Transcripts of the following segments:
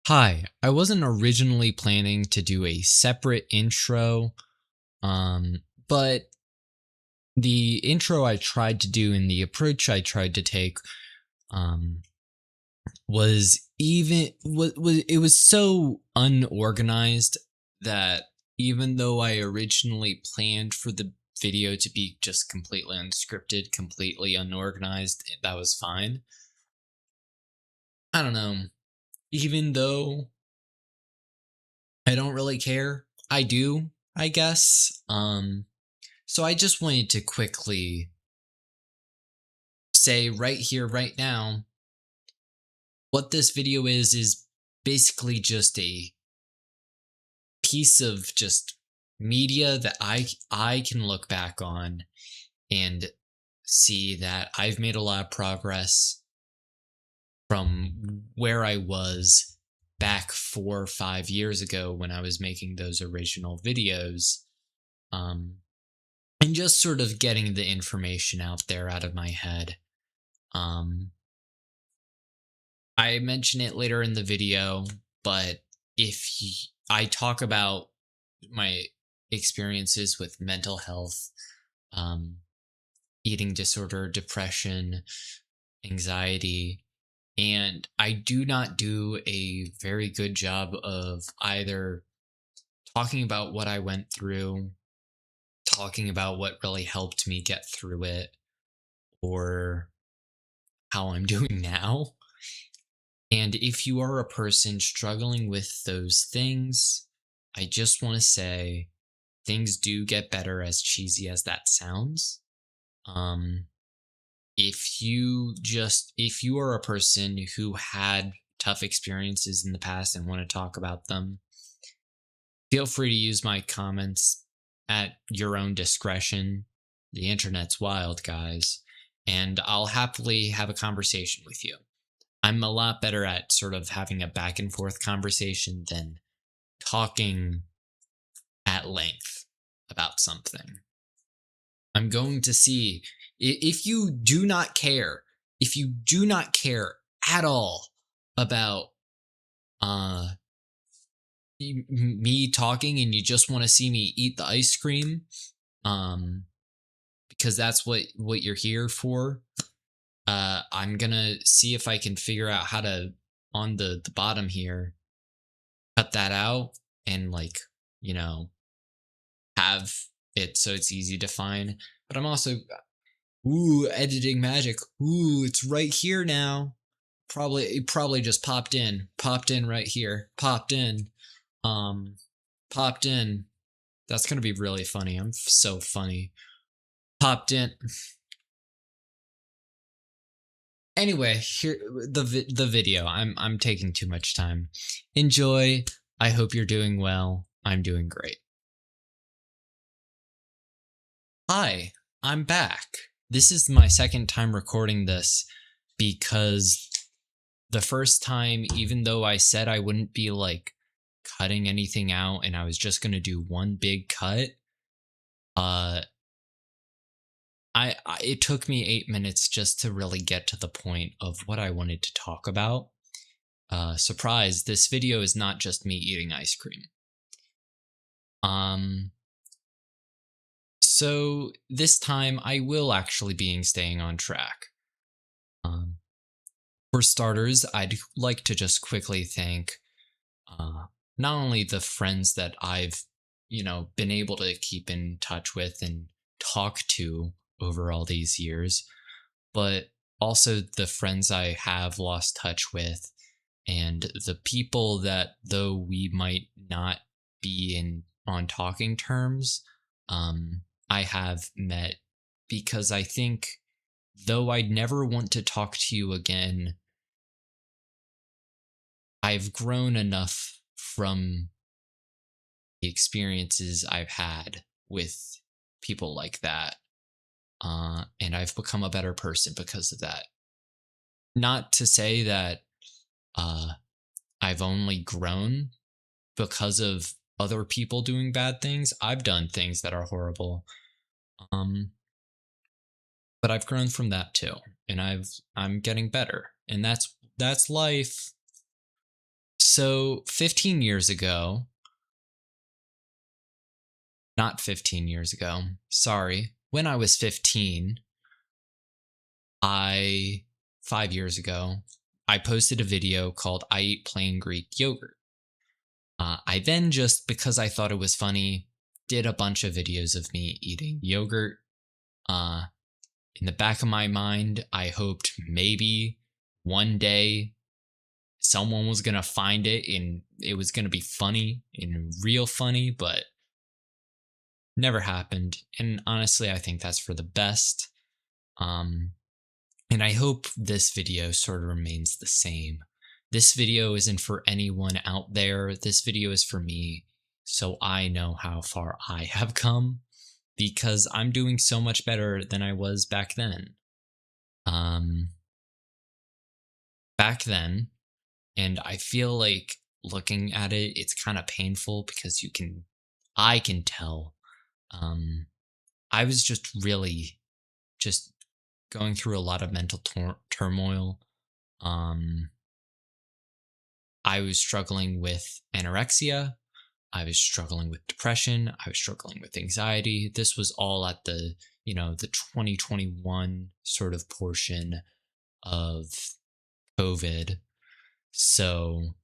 Hi, I wasn't originally planning to do a separate intro, but the intro I tried to do and the approach I tried to take um was it was so unorganized that even though I originally planned for the video to be just completely unscripted, completely unorganized, that was fine. I don't know. Even though I don't really care. I do, I guess. So I just wanted to quickly say right here, right now, what this video is basically just a piece of just media that I can look back on and see that I've made a lot of progress from where I was back 4 or 5 years ago when I was making those original videos. Um, and just sort of getting the information out there out of my head. Um, I mention it later in the video, but I talk about my experiences with mental health, um, eating disorder, depression, anxiety, and I do not do a very good job of either talking about what I went through, talking about what really helped me get through it, or how I'm doing now. And if you are a person struggling with those things, I just want to say things do get better, as cheesy as that sounds. Um, if you are a person who had tough experiences in the past and want to talk about them, feel free to use my comments at your own discretion. The internet's wild, guys, and I'll happily have a conversation with you. I'm a lot better at sort of having a back and forth conversation than talking at length about something. I'm going to see if you do not care, if you do not care at all about uh me talking and you just want to see me eat the ice cream, um because that's what you're here for. I'm gonna see if I can figure out how to, on the bottom here, cut that out and, like, you know, have it so it's easy to find. But I'm also, editing magic. It's right here now. Probably it probably just popped in right here, um, popped in. That's gonna be really funny. I'm so funny. Popped in. Anyway, here the video. I'm taking too much time. Enjoy. I hope you're doing well. I'm doing great. Hi, I'm back. This is my second time recording this because the first time, even though I said I wouldn't be like cutting anything out and I was just going to do one big cut, uh it took me 8 minutes just to really get to the point of what I wanted to talk about. Surprise, this video is not just me eating ice cream. Um so this time I will actually be staying on track. Um For starters, I'd like to just quickly thank uh, not only the friends that I've, been able to keep in touch with and talk to over all these years, but also the friends I have lost touch with and the people that, though we might not be in on talking terms, I have met, because I think, though I'd never want to talk to you again, I've grown enough from the experiences I've had with people like that. And I've become a better person because of that. Not to say that uh, I've only grown because of other people doing bad things. I've done things that are horrible. Um, but I've grown from that too. And I'm getting better. And that's life. So 15 years ago, not 15 years ago, sorry, when I was 15, I 5 years ago, I posted a video called I Eat Plain Greek Yogurt. I then, just because I thought it was funny, did a bunch of videos of me eating yogurt. Uh, in the back of my mind, I hoped maybe one day someone was going to find it and it was going to be funny and real funny, but never happened. And honestly, I think that's for the best. Um, and I hope this video sort of remains the same. This video isn't for anyone out there. This video is for me, so I know how far I have come because I'm doing so much better than I was back then. Um, Back then, and I feel like looking at it, it's kind of painful because I can tell. Um, I was just really just going through a lot of mental turmoil. Um, I was struggling with anorexia. I was struggling with depression. I was struggling with anxiety. This was all at the 2021 sort of portion of COVID. So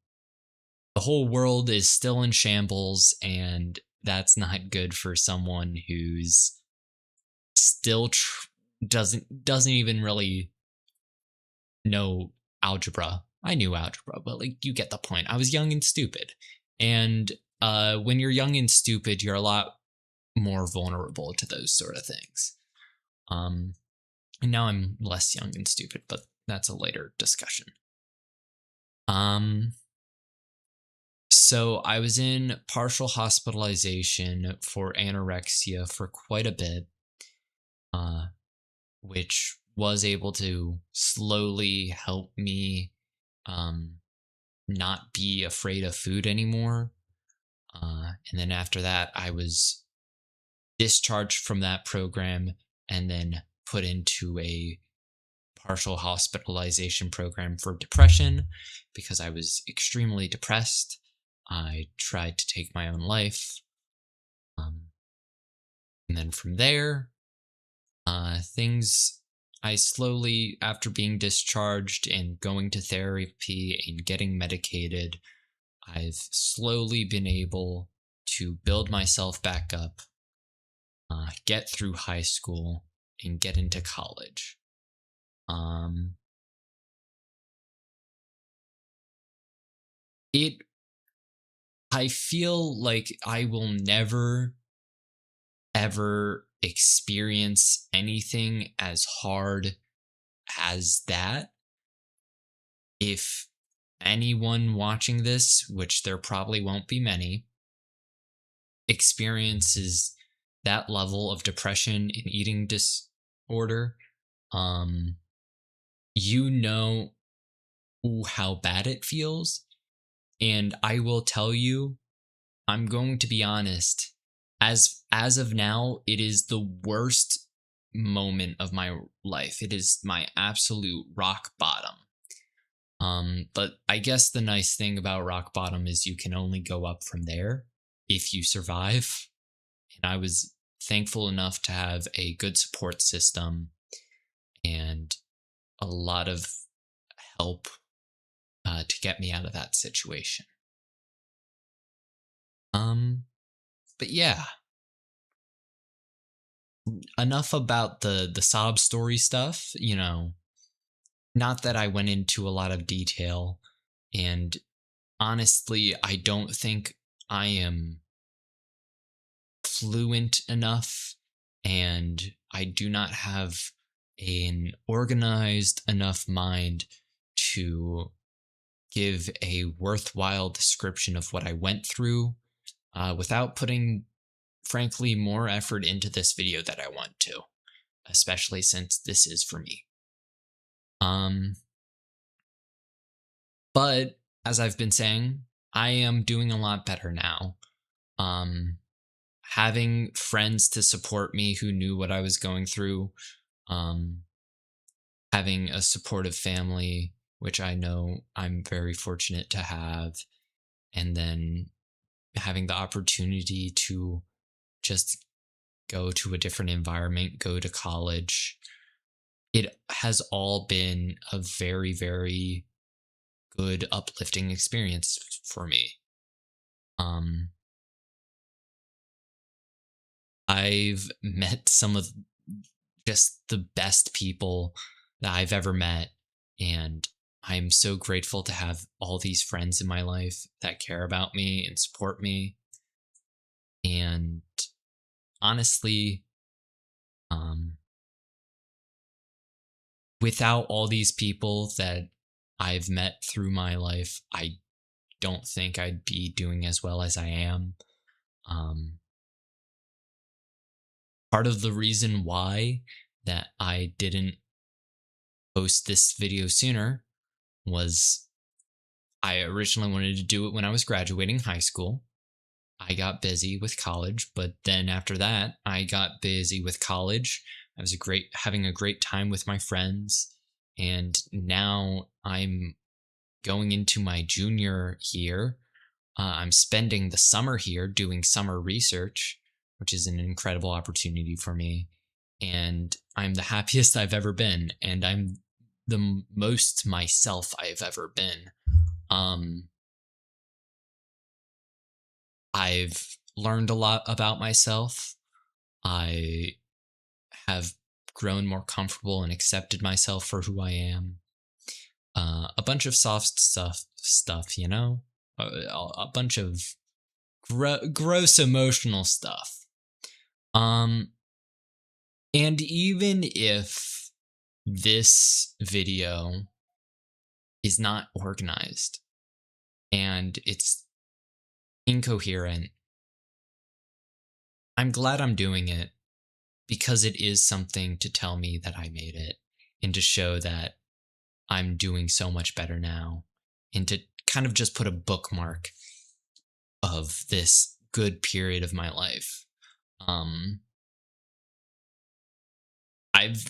the whole world is still in shambles, and that's not good for someone who's still doesn't even really know algebra. I knew algebra, but like you get the point. I was young and stupid. And when you're young and stupid, you're a lot more vulnerable to those sort of things. Um and now I'm less young and stupid, but that's a later discussion. Um so I was in partial hospitalization for anorexia for quite a bit, uh, which was able to slowly help me um, not be afraid of food anymore. And then after that, I was discharged from that program and then put into a partial hospitalization program for depression because I was extremely depressed. I tried to take my own life. Um, and then from there, things I slowly, after being discharged and going to therapy and getting medicated, I've slowly been able to build myself back up, get through high school, and get into college. Um, it, I feel like I will never ever experience anything as hard as that. If anyone watching this, which there probably won't be many, experiences that level of depression and eating disorder, um, you know how bad it feels. And I will tell you, I'm going to be honest, as of now, it is the worst moment of my life. It is my absolute rock bottom. But I guess the nice thing about rock bottom is you can only go up from there if you survive. And I was thankful enough to have a good support system and a lot of help to get me out of that situation. Um, but yeah, enough about the sob story stuff. Not that I went into a lot of detail, and honestly, I don't think I am fluent enough, and I do not have an organized enough mind to give a worthwhile description of what I went through without putting, frankly, more effort into this video that I want to, especially since this is for me. Um, but as I've been saying, I am doing a lot better now. Um, Having friends to support me who knew what I was going through, um, having a supportive family, which I know I'm very fortunate to have, and then having the opportunity to just go to a different environment, go to college. It has all been a very, very good, uplifting experience for me. Um, I've met some of just the best people that I've ever met. And I'm so grateful to have all these friends in my life that care about me and support me. And honestly, um, without all these people that I've met through my life, I don't think I'd be doing as well as I am. Um, Part of the reason why that I didn't post this video sooner was I originally wanted to do it when I was graduating high school. I got busy with college, but then after that, I got busy with college. I was having a great time with my friends, and now I'm going into my junior year. I'm spending the summer here doing summer research, which is an incredible opportunity for me. And I'm the happiest I've ever been, and I'm the most myself I've ever been. Um, I've learned a lot about myself. I have grown more comfortable and accepted myself for who I am. A bunch of soft stuff, a bunch of gross emotional stuff. Um, and even if this video is not organized and it's incoherent, I'm glad I'm doing it because it is something to tell me that I made it and to show that I'm doing so much better now and to kind of just put a bookmark of this good period of my life. Um, I've,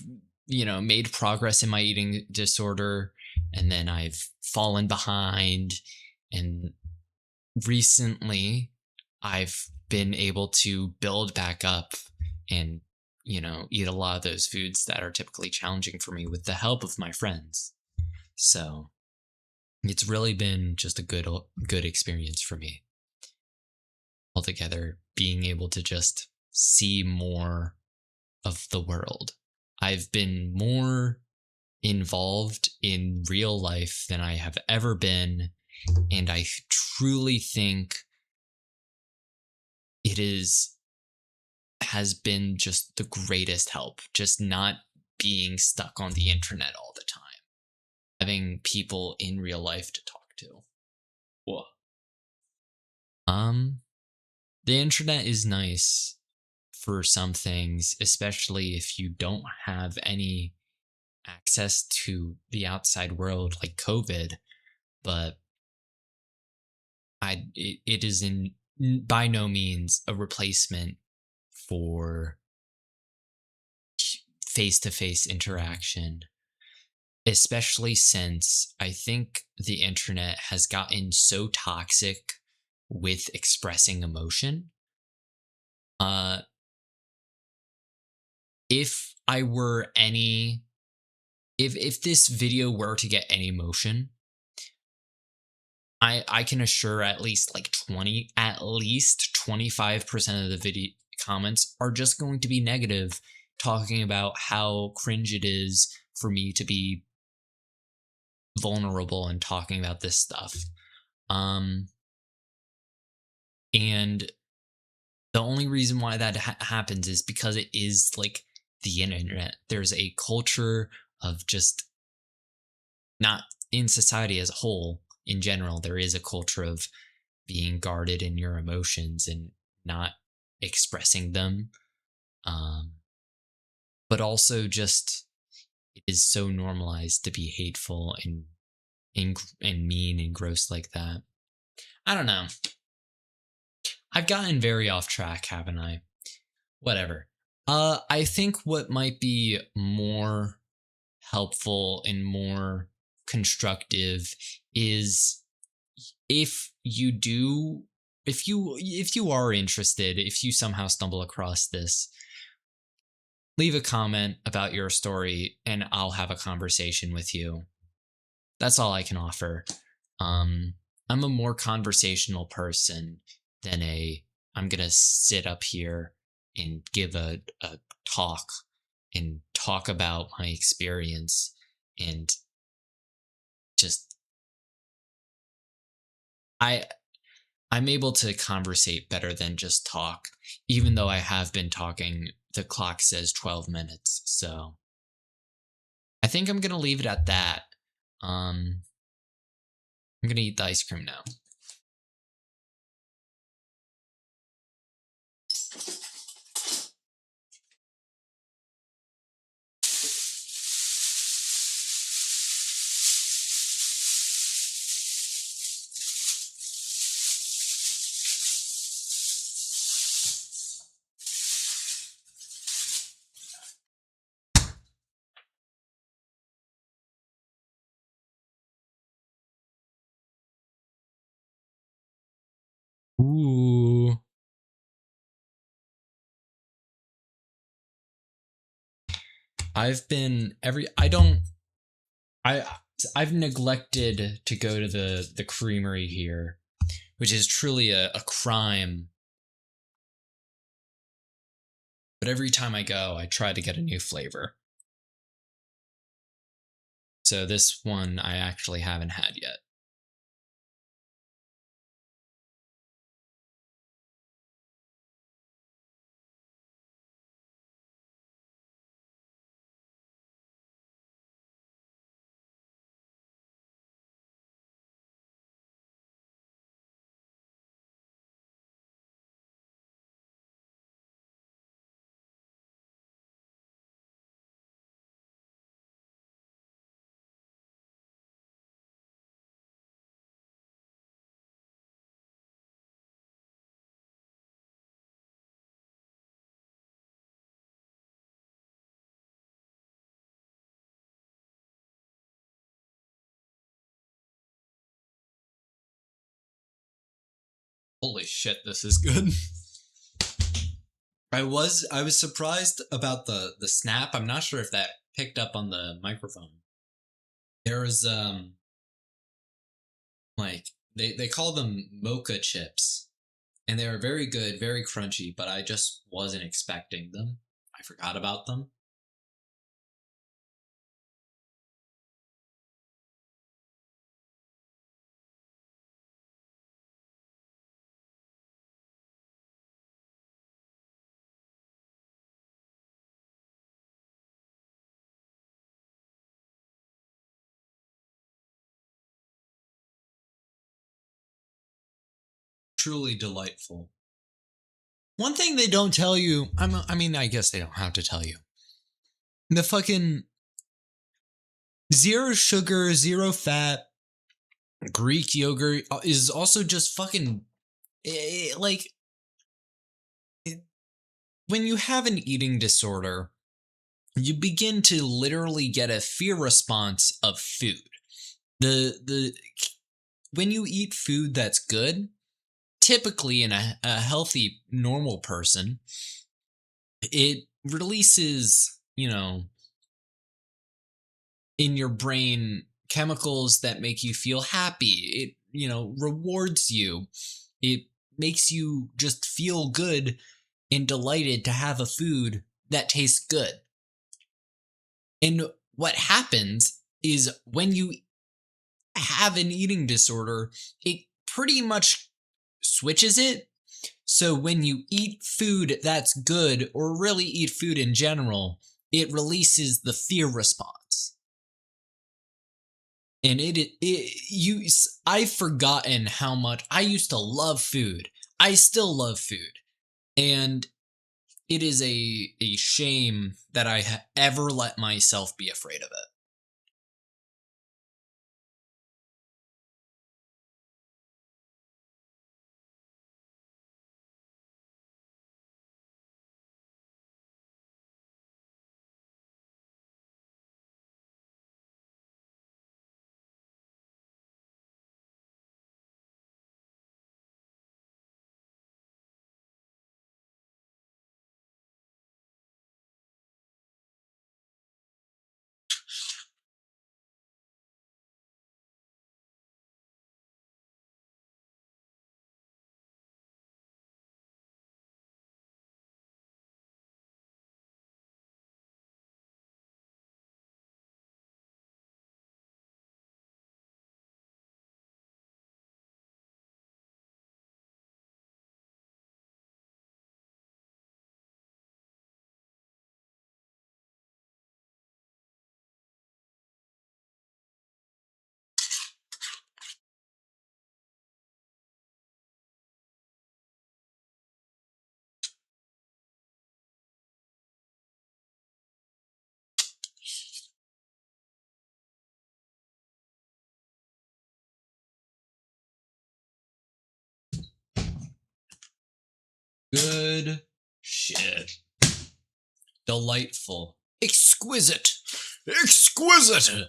made progress in my eating disorder, and then I've fallen behind. And recently, I've been able to build back up and, eat a lot of those foods that are typically challenging for me with the help of my friends. So it's really been just a good experience for me altogether, being able to just see more of the world. I've been more involved in real life than I have ever been. And I truly think it has been just the greatest help, just not being stuck on the internet all the time, having people in real life to talk to. Whoa. Um, the internet is nice for some things, especially if you don't have any access to the outside world like COVID. But it is in by no means a replacement for face to face interaction, especially since I think the internet has gotten so toxic with expressing emotion. Uh, if I were any, if this video were to get any motion, I can assure at least 25% of the video comments are just going to be negative, talking about how cringe it is for me to be vulnerable and talking about this stuff. Um, and the only reason why that happens is because it is like the internet. There's a culture of just not in society as a whole. In general, there is a culture of being guarded in your emotions and not expressing them. Um, but also just it is so normalized to be hateful and mean and gross like that. I don't know. I've gotten very off track, haven't I? Whatever. I think what might be more helpful and more constructive is if you do, if you are interested, if you somehow stumble across this, leave a comment about your story and I'll have a conversation with you. That's all I can offer. Um, I'm a more conversational person than I'm gonna sit up here and give a talk and talk about my experience and just I I'm able to conversate better than just talk, even though I have been talking. The clock says 12 minutes, so I think I'm gonna leave it at that. Um, I'm gonna eat the ice cream now. Ooh. I've been every I I've neglected to go to the creamery here, which is truly a crime. But every time I go, I try to get a new flavor. So this one I actually haven't had yet. Holy shit, this is good. I was surprised about the snap. I'm not sure if that picked up on the microphone. There was like they call them mocha chips, and they are very good, very crunchy, but I just wasn't expecting them. I forgot about them. Truly delightful. One thing they don't tell you, I mean, I guess they don't have to tell you. The fucking zero sugar, zero fat Greek yogurt is also just fucking like when you have an eating disorder, you begin to literally get a fear response of food. The when you eat food that's good, typically in a healthy normal person, it releases, in your brain chemicals that make you feel happy. It, rewards you. It makes you just feel good and delighted to have a food that tastes good. And what happens is when you have an eating disorder, it pretty much switches it. So when you eat food that's good, or really eat food in general, it releases the fear response. And I've forgotten how much I used to love food. I still love food. And it is a shame that I ever let myself be afraid of it. Shit. Delightful. Exquisite. Exquisite.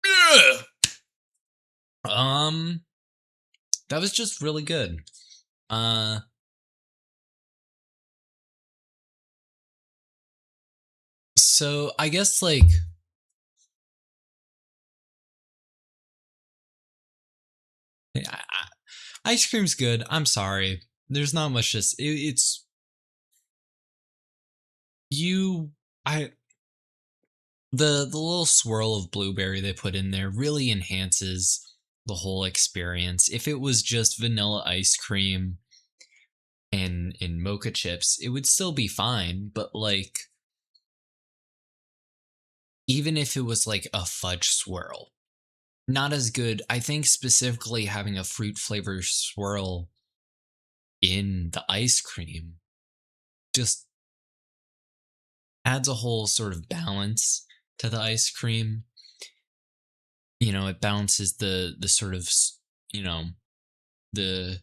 Yeah. That was just really good. So I guess like ice cream's good. I'm sorry. There's not much it's you I the little swirl of blueberry they put in there really enhances the whole experience. If it was just vanilla ice cream and mocha chips, it would still be fine, but like even if it was like a fudge swirl, not as good. I think specifically having a fruit flavor swirl in the ice cream just adds a whole sort of balance to the ice cream. It balances the sort of, you know, the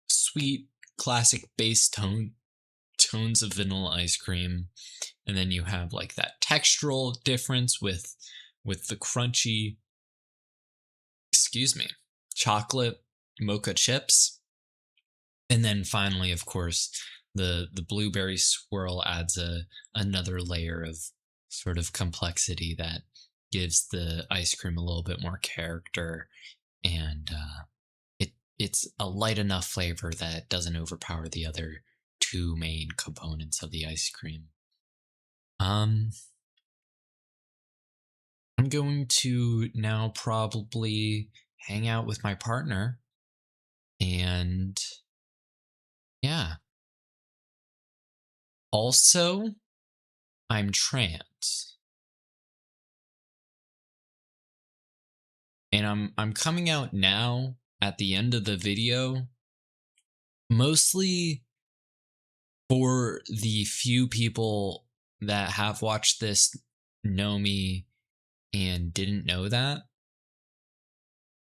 sweet classic base tones of vanilla ice cream, and then you have like that textural difference with the crunchy, excuse me, chocolate mocha chips. And then finally, of course, the blueberry swirl adds another layer of sort of complexity that gives the ice cream a little bit more character, and it's a light enough flavor that doesn't overpower the other two main components of the ice cream. Um, I'm going to now probably hang out with my partner, and yeah. Also, I'm trans, and I'm coming out now at the end of the video, mostly for the few people that have watched this know me and didn't know that.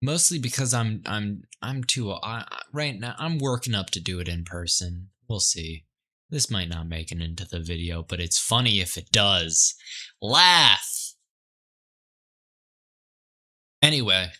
Mostly because I'm too right now I'm working up to do it in person. We'll see. This might not make it into the video, but it's funny if it does. Laugh. Anyway,